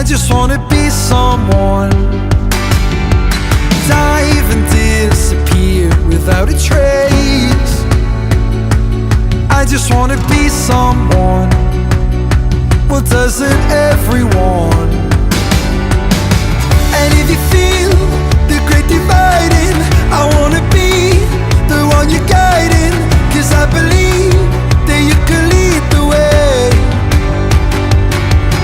just wanna be someone. Dive and disappear without a trace. I just wanna be someone. Well, doesn't everyone? And if you feel the great dividing, I wanna be the one you're guiding. 'Cause I believe that you can lead the way.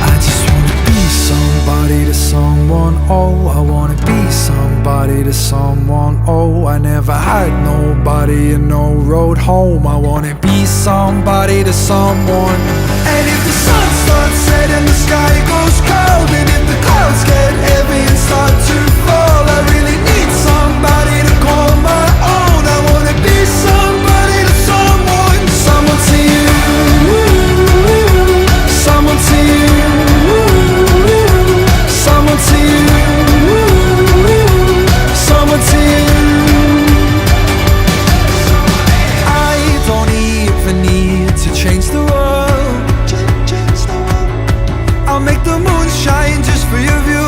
I just wanna be somebody to someone. Oh, I wanna be somebody to someone. Oh, I never had nobody and no road home. I wanna be somebody to someone. And if the sun starts setting, the sky goes cold, and if the clouds get heavy and start to fall, I really need somebody to call my own. I wanna be somebody to someone. Someone to you, someone to you, someone to you, someone to you. I don't even need to change the world. I'll make the moon shine just for your view.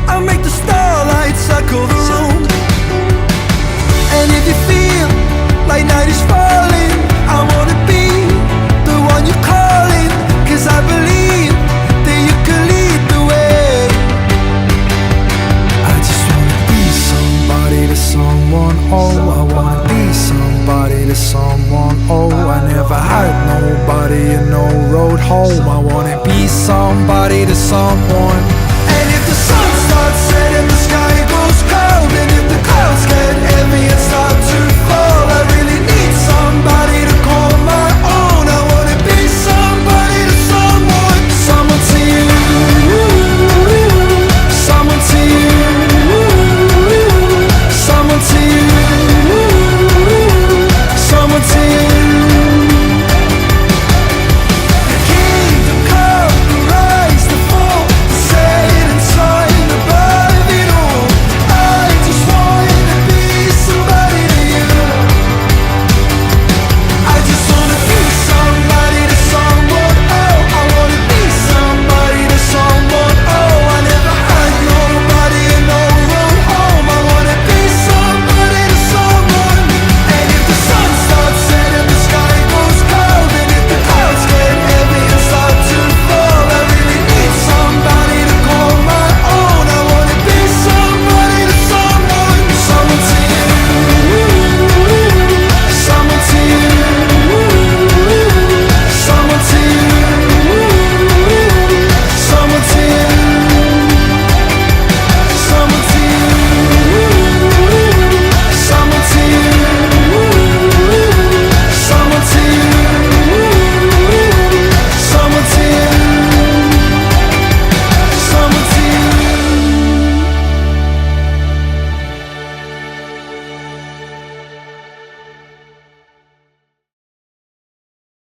I'll make the starlight circle the room. And if you feel like night is falling, I wanna be the one you're calling. 'Cause I believe that you can lead the way. I just wanna be somebody to someone. Oh, I wanna be somebody to someone. Oh, I never had nobody and no road home. I wanna be somebody to someone.